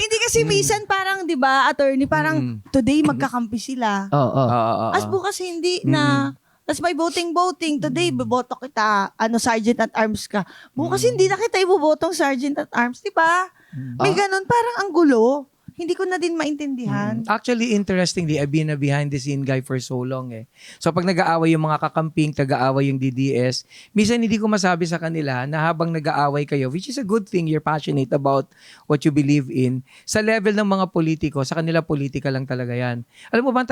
Hindi kasi minsan parang, di ba, attorney, parang today magkakampi sila. Oo. As bukas hindi na. Tapos may voting. Today, boboto kita, sergeant at arms ka. Bukas hindi na kita ibobotong sergeant at arms, di ba? May ganun, parang ang gulo. Hindi ko na din maintindihan. Actually, interestingly, I've been a behind-the-scene guy for so long eh. So pag nag-aaway yung mga kakamping, taga-aaway yung DDS, minsan hindi ko masabi sa kanila na habang nag-aaway kayo, which is a good thing, you're passionate about what you believe in, sa level ng mga politiko, sa kanila politika lang talaga yan. Alam mo ba, ang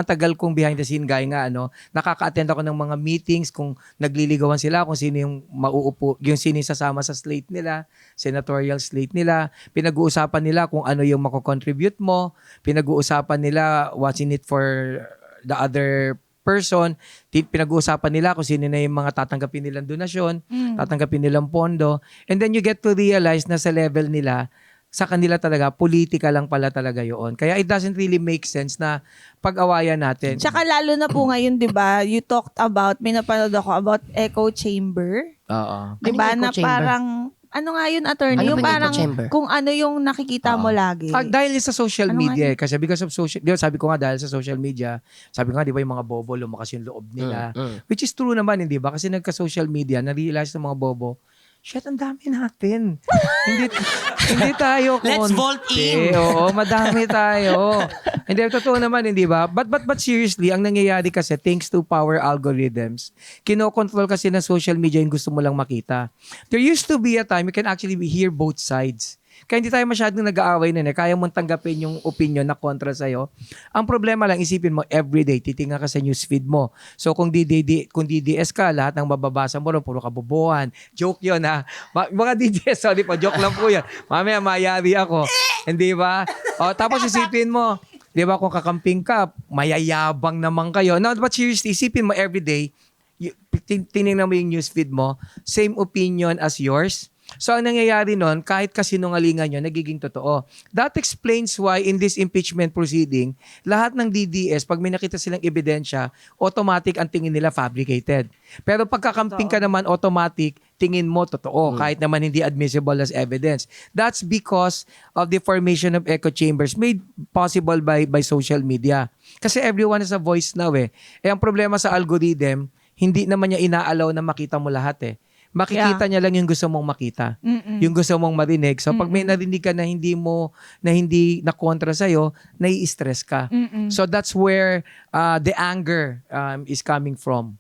tagal kong behind-the-scene guy nga, nakaka-attend ako ng mga meetings, kung nagliligawan sila, kung sino yung mauupo, yung sino yung sasama sa slate nila, senatorial slate nila, pinag-uusapan nila kung ano yung mako-contribute mo, pinag-uusapan nila what's in it for the other person, pinag-uusapan nila kung sino na yung mga tatanggapin nilang donasyon, tatanggapin nilang pondo, and then you get to realize na sa level nila, sa kanila talaga, politika lang pala talaga yun. Kaya it doesn't really make sense na pag-awayan natin. Tsaka lalo na po ngayon, di ba, you talked about, may napanood ako about echo chamber. Oo. Di ba, Ano yung na echo chamber? parang, ano nga yun, attorney? Ano Yung ba yung parang, echo chamber? kung ano yung nakikita mo lagi. Dahil sa social Ano media, kasi because of social, di ba, sabi ko nga dahil sa social media, sabi ko nga, di ba, yung mga bobo, lumakas yung loob nila. Which is true naman, hindi ba? Kasi nagka-social media, na-realize ng mga bobo, shit, ang dami natin. hindi tayo konti. Let's vault in. Oo, madami tayo. Hindi, totoo naman, hindi ba? But seriously, ang nangyayari kasi, thanks to power algorithms, kinokontrol kasi ng social media yung gusto mo lang makita. There used to be a time you can actually hear both sides. Kaya hindi tayo masyadong nag-aaway nun eh. Kaya mong tanggapin yung opinion na kontra sa'yo. Ang problema lang, isipin mo, everyday, titingnan ka sa newsfeed mo. So kung DDS ka, lahat ng mababasa mo rin, puro kabobohan. Joke yun ha. Mga DDS, sorry po, joke lang po yun. Mamaya mayari ako. Hindi ba? O, tapos isipin mo, di ba kung kakamping ka, mayayabang naman kayo. No, but seriously, isipin mo everyday, tinignan mo yung newsfeed mo, same opinion as yours. So, ang nangyayari nun, kahit kasinungalingan nyo, nagiging totoo. That explains why in this impeachment proceeding, lahat ng DDS, pag may nakita silang ebidensya, automatic ang tingin nila fabricated. Pero pagkakamping ka naman, automatic, tingin mo totoo, kahit naman hindi admissible as evidence. That's because of the formation of echo chambers made possible by social media. Kasi everyone has a voice now eh. Eh, ang problema sa algorithm, hindi naman niya inaalaw na makita mo lahat eh. Makikita niya lang yung gusto mong makita. Yung gusto mong marinig. So pag may narinig ka na hindi na kontra sa'yo, nai-stress ka. So that's where the anger is coming from.